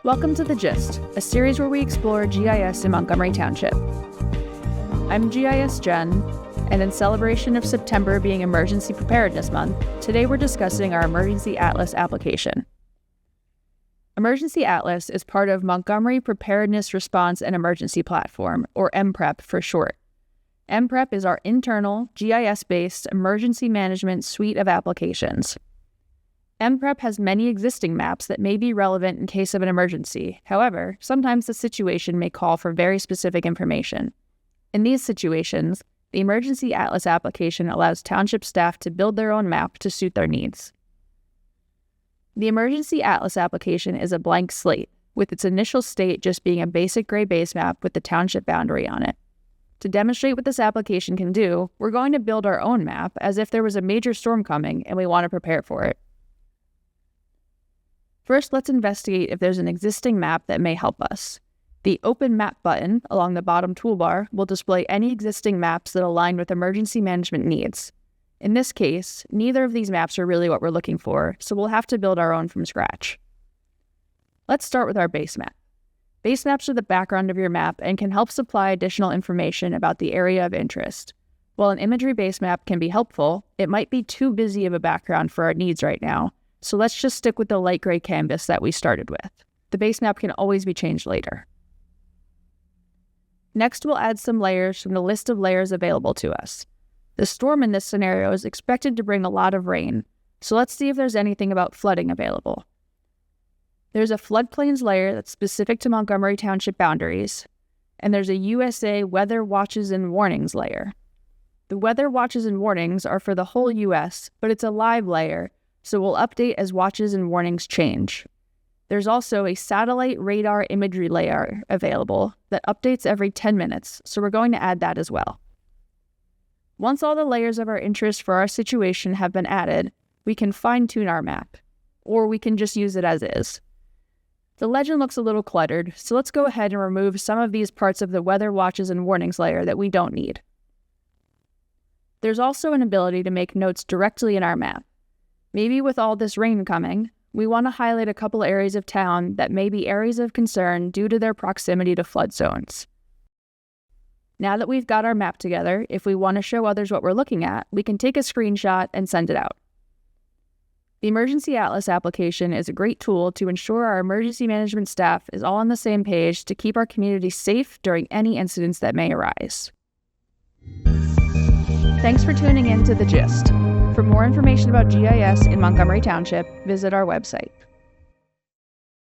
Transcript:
Welcome to The Gist, a series where we explore GIS in Montgomery Township. I'm GIS Jen, and in celebration of September being Emergency Preparedness Month, today we're discussing our Emergency Atlas application. Emergency Atlas is part of Montgomery Preparedness Response and Emergency Platform, or MPREP for short. MPREP is our internal, GIS-based emergency management suite of applications. MPREP has many existing maps that may be relevant in case of an emergency. However, sometimes the situation may call for very specific information. In these situations, the Emergency Atlas application allows Township staff to build their own map to suit their needs. The Emergency Atlas application is a blank slate, with its initial state just being a basic gray base map with the Township boundary on it. To demonstrate what this application can do, we're going to build our own map as if there was a major storm coming and we want to prepare for it. First, let's investigate if there's an existing map that may help us. The Open Map button along the bottom toolbar will display any existing maps that align with emergency management needs. In this case, neither of these maps are really what we're looking for, so we'll have to build our own from scratch. Let's start with our base map. Base maps are the background of your map and can help supply additional information about the area of interest. While an imagery base map can be helpful, it might be too busy of a background for our needs right now, so let's just stick with the light gray canvas that we started with. The base map can always be changed later. Next, we'll add some layers from the list of layers available to us. The storm in this scenario is expected to bring a lot of rain, so let's see if there's anything about flooding available. There's a floodplains layer that's specific to Montgomery Township boundaries, and there's a USA Weather Watches and Warnings layer. The Weather Watches and Warnings are for the whole US, but it's a live layer, so we'll update as watches and warnings change. There's also a satellite radar imagery layer available that updates every 10 minutes, so we're going to add that as well. Once all the layers of our interest for our situation have been added, we can fine-tune our map, or we can just use it as is. The legend looks a little cluttered, so let's go ahead and remove some of these parts of the Weather Watches and Warnings layer that we don't need. There's also an ability to make notes directly in our map. Maybe with all this rain coming, we want to highlight a couple areas of town that may be areas of concern due to their proximity to flood zones. Now that we've got our map together, if we want to show others what we're looking at, we can take a screenshot and send it out. The Emergency Atlas application is a great tool to ensure our emergency management staff is all on the same page to keep our community safe during any incidents that may arise. Thanks for tuning in to The Gist. For more information about GIS in Montgomery Township, visit our website.